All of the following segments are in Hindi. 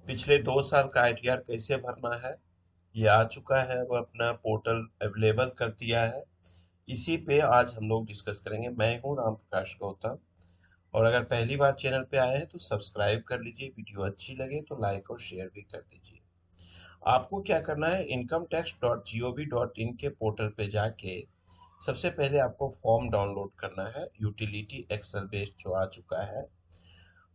पिछले 2 साल का आईटीआर कैसे भरना है ये आ चुका है। वो अपना पोर्टल अवेलेबल कर दिया है। इसी पे आज हम लोग डिस्कस करेंगे। मैं हूँ राम प्रकाश गौतम। और अगर पहली बार चैनल पे आए हैं तो सब्सक्राइब कर लीजिए। वीडियो अच्छी लगे तो लाइक और शेयर भी कर दीजिए। आपको क्या करना है, incometax.gov.in के पोर्टल पे जाके सबसे पहले आपको फॉर्म डाउनलोड करना है, यूटिलिटी एक्सेल बेस्ड जो आ चुका है।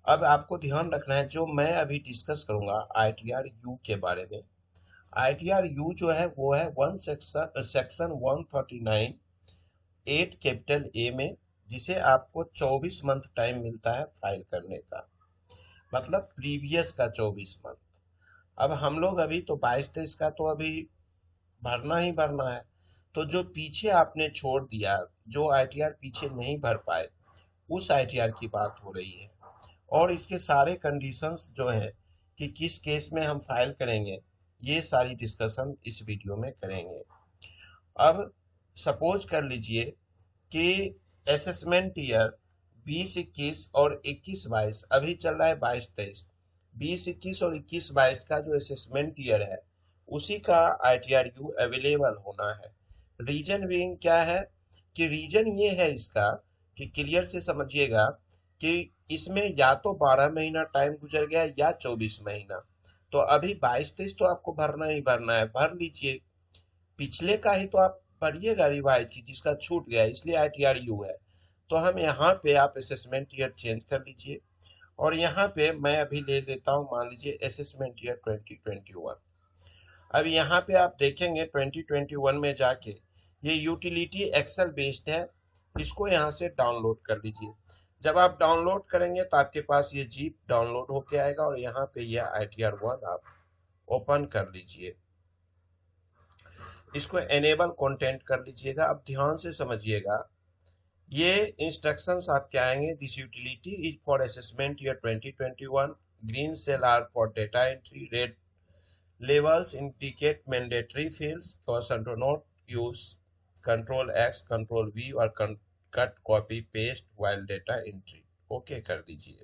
अब आपको ध्यान रखना है, जो मैं अभी डिस्कस करूंगा आईटीआर यू के बारे में। आईटीआर यू जो है वो है वन सेक्शन 139 8 कैपिटल ए में, जिसे आपको 24 मंथ टाइम मिलता है फाइल करने का। मतलब प्रीवियस का 24 मंथ। अब हम लोग अभी तो 22-23 का तो अभी भरना ही भरना है। तो जो पीछे आपने छोड़ दिया, जो आईटीआर पीछे नहीं भर पाए, उस आईटीआर की बात हो रही है। और इसके सारे कंडीशंस जो है कि किस केस में हम फाइल करेंगे, ये सारी डिस्कशन इस वीडियो में करेंगे। अब सपोज कर लीजिए कि असेसमेंट ईयर 20-21 और 21-22 अभी चल रहा है। 22-23, 20-21 और 21-22 का जो असेसमेंट ईयर है उसी का आईटीआर यू अवेलेबल होना है। रीजन बीइंग क्या है, कि रीजन ये है इसका, कि क्लियर से समझिएगा कि इसमें या तो 12 महीना टाइम गुजर गया या 24 महीना। तो अभी 22-23 तो आपको भरना ही भरना है, भर लीजिए। पिछले का ही तो आप भरिएगा रिवाइज की, जिसका छूट गया है, इसलिए आईटीआर यू है। तो हम यहाँ पे आप असेसमेंट ईयर चेंज कर लीजिए। और यहाँ पे मैं अभी ले लेता हूँ, मान लीजिए असेसमेंट ईयर 2021। अब यहाँ पे आप देखेंगे 2021 में जाके ये यूटिलिटी एक्सेल बेस्ड है। इसको यहाँ से डाउनलोड कर लीजिए। जब आप डाउनलोड करेंगे तो आपके पास ये जीप डाउनलोड होके आएगा और यहाँ पे ये ITR1 आप ओपन कर लीजिए। इसको एनेबल कंटेंट कर लीजिएगा। अब ध्यान से समझिएगा, ये इंस्ट्रक्शंस आपके आएंगे। This utility is for assessment year 2021। Green cell are for data entry, red labels indicate mandatory fields. Caution: do not use Control X, Control V और cut, copy, paste while data entry। Okay कर दीजिए।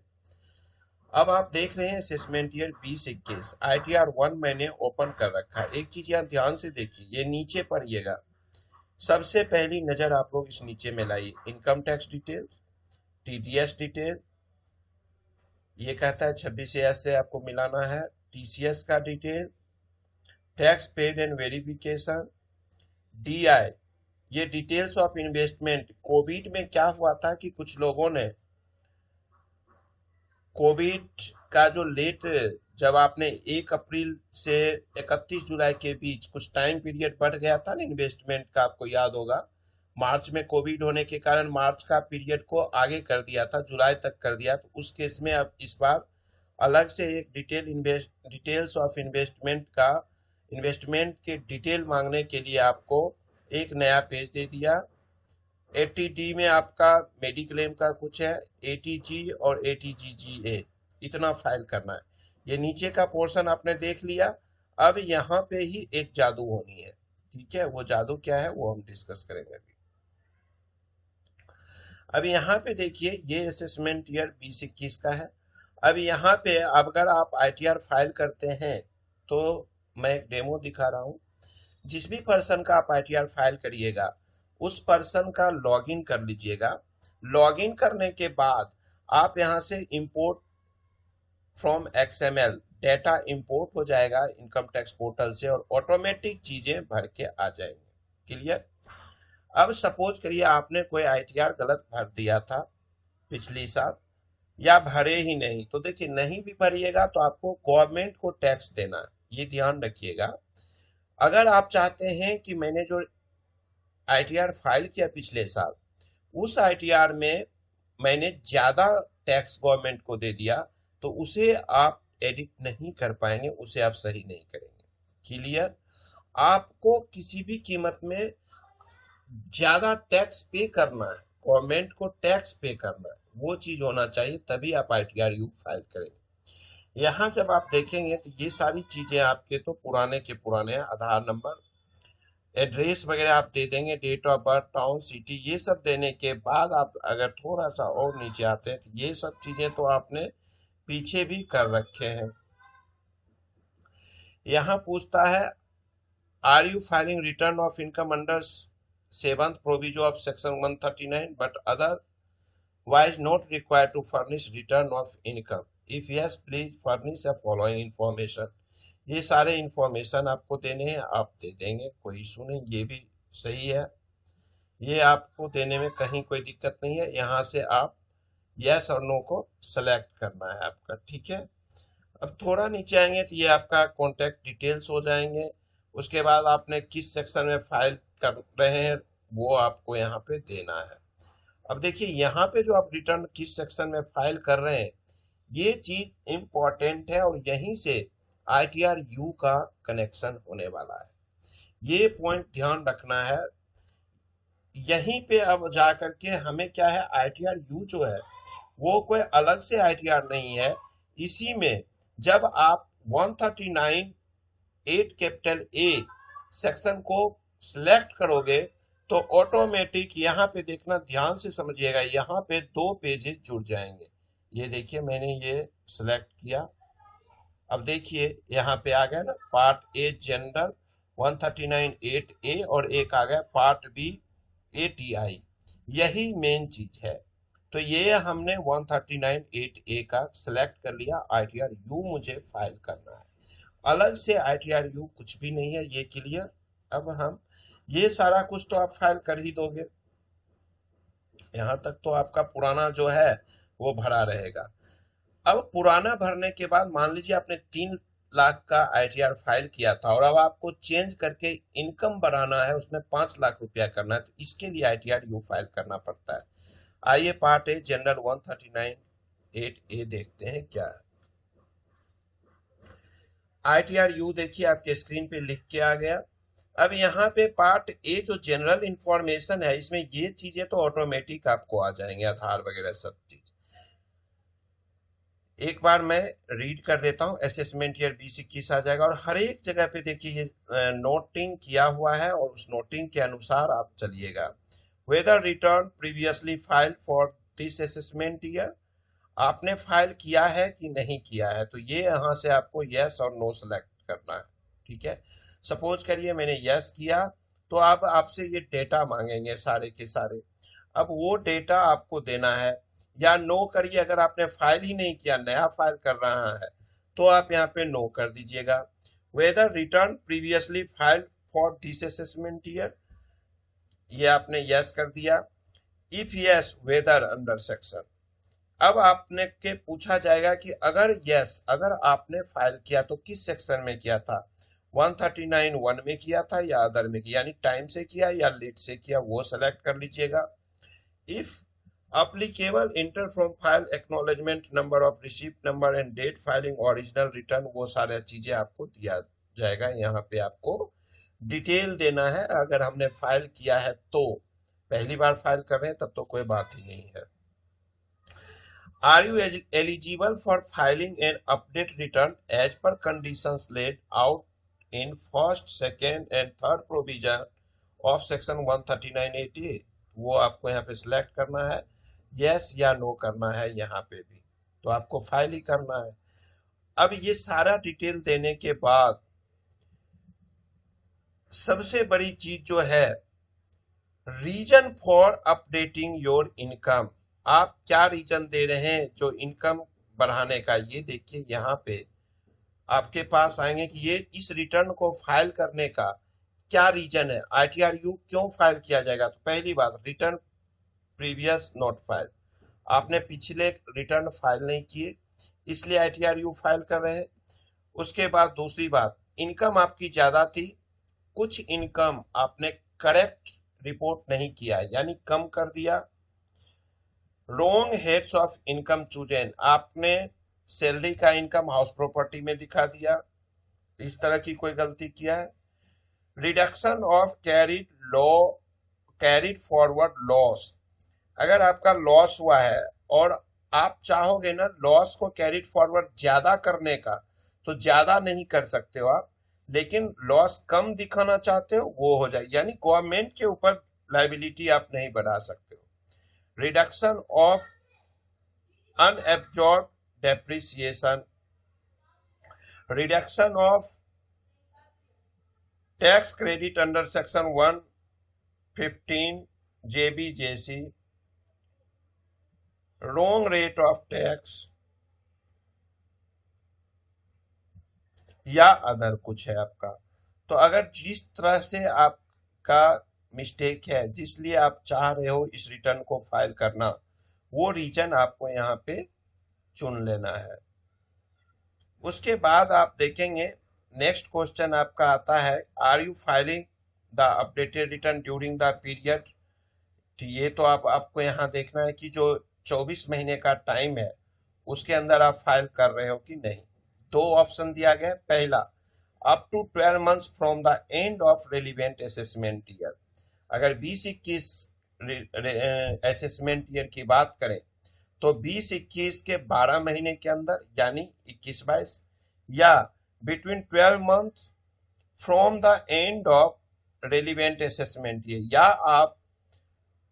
अब आप देख रहे हैं असेसमेंट ईयर 20-21 ITR1 मैंने ओपन कर रखा है। एक चीज यहाँ ध्यान से देखिए, ये नीचे पढ़िएगा। सबसे पहली नजर आप लोग इस नीचे में लाइए, income tax details, TDS detail. ये कहता है 26 से आपको मिलाना है। टीसीएस का detail, tax paid and verification, DI, ये डिटेल्स ऑफ इन्वेस्टमेंट। कोविड में क्या हुआ था कि कुछ लोगों ने कोविड का जो लेट, जब आपने 1 अप्रैल से 31 जुलाई के बीच कुछ टाइम पीरियड बढ़ गया था ना इन्वेस्टमेंट का, आपको याद होगा। मार्च में कोविड होने के कारण मार्च का पीरियड को आगे कर दिया था, जुलाई तक कर दिया। तो उस केस में अब इस बार अलग से एक डिटेल्स ऑफ इन्वेस्टमेंट का, इन्वेस्टमेंट के डिटेल मांगने के लिए आपको एक नया पेज दे दिया। 80D में आपका मेडिक्लेम का कुछ है, ATG और ATGGA, इतना फाइल करना है। ये नीचे का पोर्शन आपने देख लिया। अब यहाँ पे ही एक जादू होनी है। ठीक है, वो जादू क्या है वो हम डिस्कस करेंगे अभी। अब यहाँ पे देखिए, ये असेसमेंट ईयर 20-21 का है। अब यहाँ पे अगर आप ITR फाइल करते हैं तो मैं एक डेमो दिखा रहा हूँ। जिस भी पर्सन का आप ITR फाइल करिएगा उस पर्सन का लॉगिन कर लीजिएगा। लॉगिन करने के बाद आप यहाँ से import from XML data import हो जाएगा इनकम टैक्स पोर्टल से और ऑटोमेटिक चीजें भर के आ जाएंगे। क्लियर। अब सपोज करिए आपने कोई ITR गलत भर दिया था पिछली साल, या भरे ही नहीं, तो देखिए नहीं भी भरिएगा तो आपको गवर्नमेंट को टैक्स देना है, ये ध्यान रखिएगा। अगर आप चाहते हैं कि मैंने जो ITR फाइल किया पिछले साल, उस ITR में मैंने ज्यादा टैक्स गवर्नमेंट को दे दिया, तो उसे आप एडिट नहीं कर पाएंगे, उसे आप सही नहीं करेंगे। क्लियर। आपको किसी भी कीमत में ज्यादा टैक्स पे करना है, गवर्नमेंट को टैक्स पे करना है, वो चीज होना चाहिए, तभी आप ITR यू फाइल करेंगे। यहाँ जब आप देखेंगे तो ये सारी चीजें आपके तो पुराने के पुराने हैं। आधार नंबर, एड्रेस वगैरह आप दे देंगे, date of birth, town, city, ये सब देने के बाद आप अगर थोड़ा सा और नीचे आते हैं तो ये सब चीजें तो आपने पीछे भी कर रखे हैं। यहाँ पूछता है are you filing return of income under seventh proviso of section 139 but otherwise not required to furnish return of income. If yes, please furnish the following information. ये सारे इंफॉर्मेशन आपको देने हैं, आप दे देंगे, कोई इशू नहीं, ये भी सही है, ये आपको देने में कहीं कोई दिक्कत नहीं है। यहाँ से आप यस और नो को सेलेक्ट करना है आपका, ठीक है। अब थोड़ा नीचे आएंगे तो ये आपका कॉन्टेक्ट डिटेल्स हो जाएंगे। उसके बाद आपने किस सेक्शन में फाइल कर रहे हैं वो आपको यहाँ पे देना है। अब देखिए यहाँ पे जो आप रिटर्न किस सेक्शन में फाइल कर रहे हैं ये चीज इंपॉर्टेंट है और यहीं से आईटीआर यू का कनेक्शन होने वाला है, ये पॉइंट ध्यान रखना है। यहीं पे अब जा करके हमें क्या है, आईटीआर यू जो है वो कोई अलग से आईटीआर नहीं है। इसी में जब आप 139 8 कैपिटल ए सेक्शन को सिलेक्ट करोगे तो ऑटोमेटिक यहाँ पे देखना, ध्यान से समझिएगा, यहाँ पे दो पेजेस जुड़ जाएंगे। ये देखिए मैंने ये सिलेक्ट किया, अब देखिए यहाँ पे आ गया ना पार्ट ए जनरल 139 8 ए और एक आ गया पार्ट बी एटीआई, यही मेन चीज है। तो ये हमने 139 8 ए का सिलेक्ट कर लिया, आईटीआर यू मुझे फाइल करना है, अलग से आईटीआर यू कुछ भी नहीं है, ये क्लियर। अब हम ये सारा कुछ तो आप फाइल कर ही दोगे, यहाँ तक तो आपका पुराना जो है वो भरा रहेगा। अब पुराना भरने के बाद मान लीजिए आपने 3 लाख का आईटीआर फाइल किया था और अब आपको चेंज करके इनकम बढ़ाना है, उसमें 5 लाख रुपया करना है, तो इसके लिए आईटीआर यू फाइल करना पड़ता है। आइए पार्ट ए जनरल 139 8 ए देखते हैं क्या है। आईटीआर यू देखिए आपके स्क्रीन पे लिख के आ गया। अब यहाँ पे पार्ट ए जो जनरल इंफॉर्मेशन है इसमें ये चीजें तो ऑटोमेटिक आपको आ जाएंगे, आधार वगैरह सब चीज। एक बार मैं रीड कर देता हूँ, असेसमेंट ईयर 2021 आ जाएगा और हर एक जगह पे देखिए ये नोटिंग किया हुआ है और उस नोटिंग के अनुसार आप चलिएगा। Whether return previously filed for this assessment year, आपने फाइल किया है कि नहीं किया है, तो ये यहाँ से आपको यस और नो सेलेक्ट करना है, ठीक है। सपोज करिए मैंने यस किया तो अब आपसे ये डेटा मांगेंगे सारे के सारे, अब वो डेटा आपको देना है, या नो करिए अगर आपने फाइल ही नहीं किया, नया फाइल कर रहा है तो आप यहाँ पे नो कर दीजिएगा। Whether return previously filed for this assessment year, ये आपने यस कर दिया। If yes whether under section, अब आपने के पूछा जाएगा कि अगर यस अगर आपने फाइल किया तो किस सेक्शन में किया था, 139 1 में किया था या अदर में किया, यानी टाइम से किया या लेट से किया, वो सेलेक्ट कर लीजिएगा। If applicable, enter from file acknowledgement number of receipt number and date filing original return, वो सारे चीजें आपको दिया जाएगा। यहाँ पे आपको डिटेल देना है, अगर हमने फाइल किया है तो, पहली बार फाइल कर रहे हैं तब तो कोई बात ही नहीं है। Are you eligible for filing an update return as per conditions laid out in first, second and third provision of section 139A? वो आपको यहाँ पे सिलेक्ट करना है, यस या नो करना है, यहाँ पे भी तो आपको फाइल ही करना है। अब ये सारा डिटेल देने के बाद सबसे बड़ी चीज जो है, reason for updating your income, आप क्या रीजन दे रहे हैं जो इनकम बढ़ाने का, ये देखिए यहाँ पे आपके पास आएंगे कि ये इस रिटर्न को फाइल करने का क्या रीजन है, आईटीआर यू क्यों फाइल किया जाएगा। तो पहली बात, रिटर्न प्रीवियस नोट फाइल, आपने पिछले रिटर्न फाइल नहीं किए इसलिए आईटीआर यू फाइल कर रहे हैं। उसके बाद दूसरी बात, इनकम आपकी ज्यादा थी, कुछ इनकम आपने करेक्ट रिपोर्ट नहीं किया यानी कम कर दिया। Wrong heads of income chosen, आपने सैलरी का इनकम हाउस प्रॉपर्टी में दिखा दिया, इस तरह की कोई गलती किया है। Reduction of carried forward loss, अगर आपका लॉस हुआ है और आप चाहोगे ना लॉस को कैरिड फॉरवर्ड ज्यादा करने का, तो ज्यादा नहीं कर सकते हो आप, लेकिन लॉस कम दिखाना चाहते हो वो हो जाए, यानी गवर्नमेंट के ऊपर लाइबिलिटी आप नहीं बढ़ा सकते हो। Reduction of unabsorbed depreciation, reduction of tax credit under section 115 JBJC, wrong rate of tax या अदर कुछ है आपका। तो अगर जिस तरह से आपका मिस्टेक है जिसलिए आप चाह रहे हो इस रिटर्न को फाइल करना, वो रीजन आपको यहाँ पे चुन लेना है। उसके बाद आप देखेंगे नेक्स्ट क्वेश्चन आपका आता है, are you filing the updated return during the period. तो ये तो आपको यहाँ देखना है कि जो 24 महीने का टाइम है उसके अंदर आप फाइल कर रहे हो कि नहीं। दो ऑप्शन दिया गया है। पहला, up to 12 months from the end of relevant assessment year. अगर 20-21 असेसमेंट ईयर की बात करें तो 20-21 के 12 महीने के अंदर यानी 21-22, या between 12 month from the end of relevant assessment year, या आप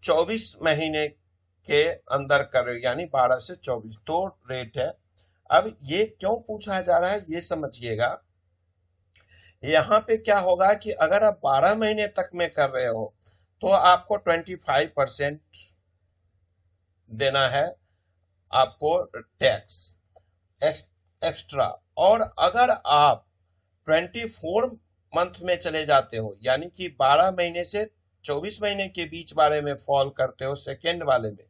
24 महीने के अंदर कर रहे हो यानी 12 से 24, तो रेट है। अब ये क्यों पूछा जा रहा है ये समझिएगा। यहाँ पे क्या होगा कि अगर आप 12 महीने तक में कर रहे हो तो आपको 25% देना है आपको टैक्स एक्स्ट्रा। और अगर आप 24 मंथ में चले जाते हो यानी कि 12 महीने से 24 महीने के बीच वाले में फॉल करते हो सेकेंड वाले में,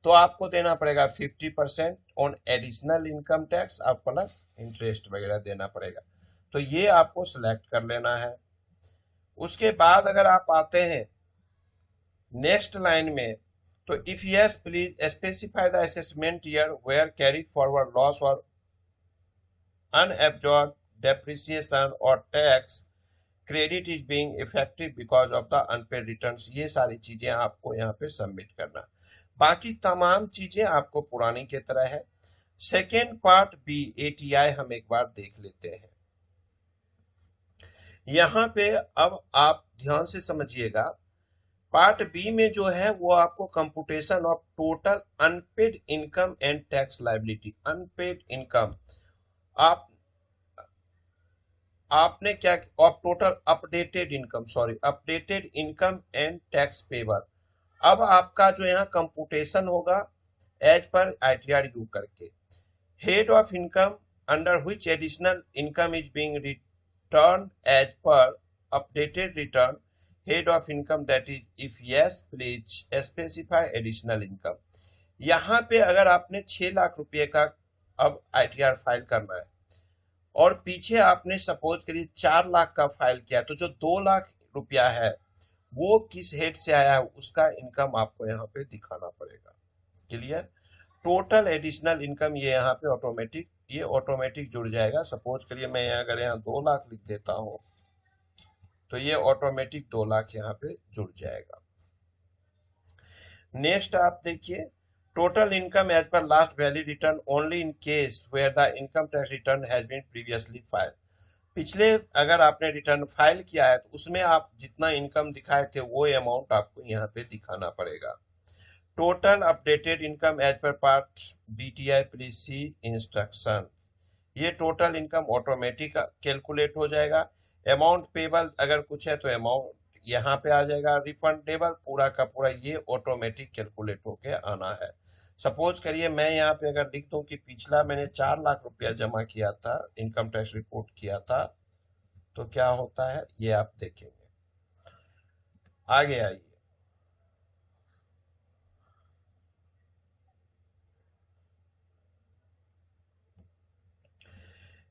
तो आपको देना पड़ेगा 50% ऑन एडिशनल इनकम टैक्स और प्लस इंटरेस्ट वगैरह देना पड़ेगा। तो ये आपको सिलेक्ट कर लेना है। उसके बाद अगर आप आते हैं नेक्स्ट लाइन में, तो if yes please specify the assessment year where carried forward loss और unabsorbed depreciation or tax credit is being effective because of the unpaid returns। ये सारी चीजें आपको यहाँ पे सबमिट करना। बाकी तमाम चीजें आपको पुरानी की तरह है। सेकेंड पार्ट बी ATI हम एक बार देख लेते हैं। यहाँ पे अब आप ध्यान से समझिएगा, पार्ट बी में जो है वो आपको computation of total unpaid income and tax liability. Unpaid income आपने क्या of total updated income, sorry updated income and tax payable. अब आपका जो यहाँ कंप्यूटेशन होगा एज पर ITR यू करके, head of income under which additional income is being return as per updated return, head of income that is if yes please specify additional income. यहाँ पे अगर आपने 6 लाख रुपए का अब ITR फाइल करना है और पीछे आपने सपोज करिए 4 लाख का फाइल किया, तो जो 2 लाख रुपया है वो किस हेड से आया है उसका इनकम आपको यहाँ पे दिखाना पड़ेगा। क्लियर। टोटल एडिशनल इनकम ये यहाँ पे ऑटोमेटिक जुड़ जाएगा। सपोज करिए मैं अगर यहाँ 2 लाख लिख देता हूँ तो ये ऑटोमेटिक 2 लाख यहाँ पे जुड़ जाएगा। नेक्स्ट आप देखिए, total income as per last valid return only in case where the income tax return has been previously filed. पिछले अगर आपने रिटर्न फाइल किया है तो उसमें आप जितना इनकम दिखाए थे वो अमाउंट आपको यहाँ पे दिखाना पड़ेगा। Total updated income as per part BTI please see instruction. ये टोटल इनकम ऑटोमेटिक कैलकुलेट हो जाएगा। अमाउंट पेबल अगर कुछ है तो अमाउंट यहाँ पे आ जाएगा। रिफंडेबल पूरा का पूरा ये ऑटोमेटिक कैलकुलेट होके आना है। सपोज करिए मैं यहाँ पे अगर लिख दूं कि पिछला मैंने 4 लाख रुपया जमा किया था, इनकम टैक्स रिपोर्ट किया था, तो क्या होता है ये आप देखेंगे। आगे आइए,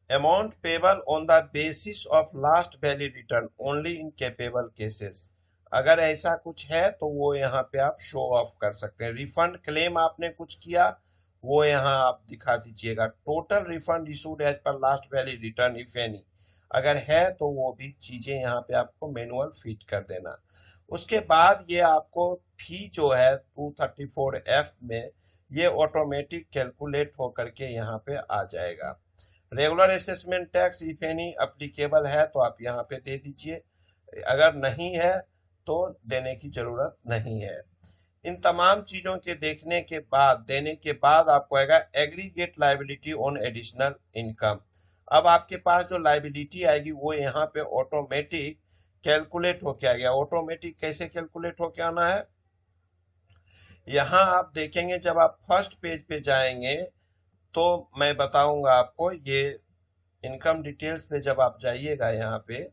amount payable on the basis of last valid return only in capable cases. अगर ऐसा कुछ है तो वो यहाँ पे आप शो ऑफ कर सकते हैं। रिफंड क्लेम आपने कुछ किया वो यहाँ आप दिखा दीजिएगा। Total refund issued as per last valid return if any, अगर है तो वो भी चीजें यहाँ पे आपको मैनुअल फिट कर देना। उसके बाद ये आपको फी जो है 234F में ये ऑटोमेटिक कैलकुलेट होकर के यहाँ पे आ जाएगा। Regular assessment tax if any applicable है तो आप यहाँ पे दे दीजिए, अगर नहीं है तो देने की जरूरत नहीं है। इन तमाम चीजों के देने के बाद आपको आएगा aggregate liability on additional income. अब आपके पास जो लायबिलिटी आएगी वो यहाँ पे ऑटोमेटिक कैलकुलेट होके आ गया। ऑटोमेटिक कैसे कैलकुलेट होके आना है, यहाँ आप देखेंगे जब आप फर्स्ट पेज पे जाएंगे तो मैं बताऊंगा आपको। ये इनकम डिटेल्स पे जब आप जाइएगा यहाँ पे,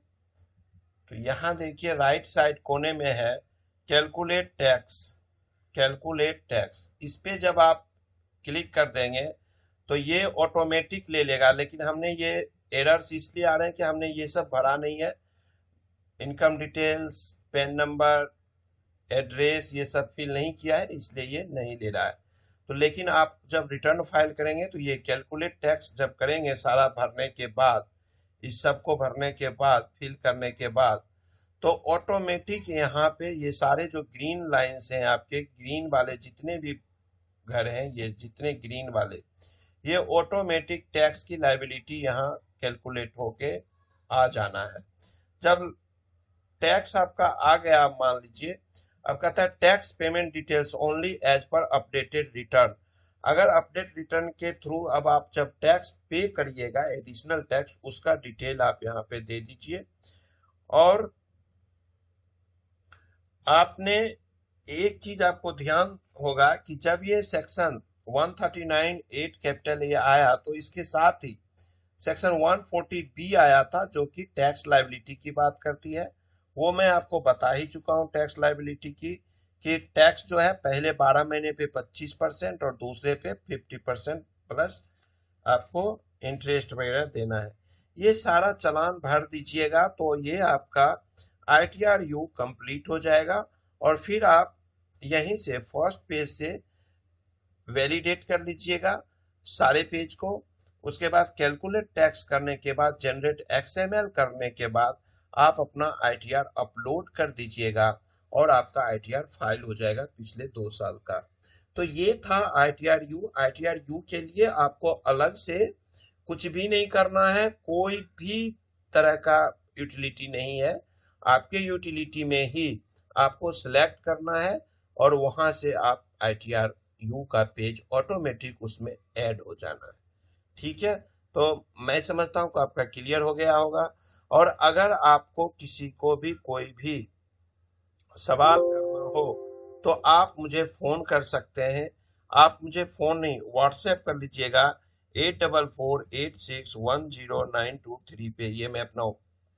तो यहाँ देखिए राइट साइड कोने में है कैलकुलेट टैक्स। कैलकुलेट टैक्स इस पे जब आप क्लिक कर देंगे तो ये ऑटोमेटिक ले लेगा, लेकिन हमने ये एरर्स इसलिए आ रहे हैं कि हमने ये सब भरा नहीं है। Income details, pan number, address ये सब फिल नहीं किया है, इसलिए ये नहीं ले रहा है। तो लेकिन आप जब रिटर्न फाइल करेंगे तो ये कैलकुलेट टैक्स जब करेंगे सारा भरने के बाद, इस सब को भरने के बाद, फिल करने के बाद, तो ऑटोमेटिक यहाँ पे ये सारे जो ग्रीन लाइंस हैं, आपके ग्रीन वाले जितने भी घर हैं, ये जितने ग्रीन वाले, ये ऑटोमेटिक टैक्स की लायबिलिटी यहाँ कैलकुलेट होके आ जाना है। जब टैक्स आपका आ गया, आप मान लीजिए, अब कहता है tax payment details only as per updated return. अगर अपडेट रिटर्न के थ्रू अब आप जब टैक्स पे करिएगा, एडिशनल टैक्स, उसका डिटेल आप यहाँ पे दे दीजिए। और आपने एक चीज आपको ध्यान होगा कि जब ये सेक्शन 139(8) कैपिटल ये आया तो इसके साथ ही सेक्शन 140B आया था जो कि टैक्स लायबिलिटी की बात करती है। वो मैं आपको बता ही चुका हूँ टैक्स लायबिलिटी की, कि टैक्स जो है पहले 12 महीने पे 25% और दूसरे पे 50% प्लस आपको इंटरेस्ट वगैरह देना है। ये सारा चालान भर दीजिएगा तो ये आपका ITR-U कंप्लीट हो जाएगा। और फिर आप यहीं से फर्स्ट पेज से वैलिडेट कर लीजिएगा सारे पेज को। उसके बाद कैलकुलेट टैक्स करने के बाद, जनरेट XML करने के बाद आप अपना ITR अपलोड कर दीजिएगा और आपका ITR फाइल हो जाएगा पिछले 2 साल का। तो ये था ITR-U। ITR-U के लिए आपको अलग से कुछ भी नहीं करना है, कोई भी तरह का यूटिलिटी नहीं है। आपके यूटिलिटी में ही आपको सिलेक्ट करना है और वहां से आप ITR-U का पेज ऑटोमेटिक उसमें ऐड हो जाना है। ठीक है, तो मैं समझता हूँ कि आपका क्लियर हो गया होगा। और अगर आपको किसी को भी कोई भी सवाल करना हो तो आप मुझे फोन कर सकते हैं। आप मुझे फोन नहीं, व्हाट्सएप कर लीजिएगा 8448610923 पे। ये मैं अपना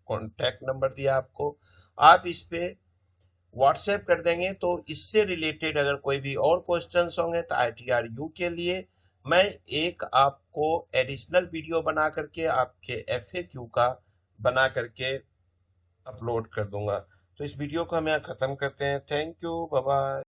कॉन्टैक्ट नंबर दिया आपको, आप इस पे व्हाट्सएप कर देंगे तो इससे रिलेटेड अगर कोई भी और क्वेश्चंस होंगे तो ITR-U के लिए मैं एक आपको एडिशनल वीडियो बना करके आपके FAQ का बना करके अपलोड कर दूंगा। तो इस वीडियो को हम यहाँ खत्म करते हैं। Thank you, bye bye.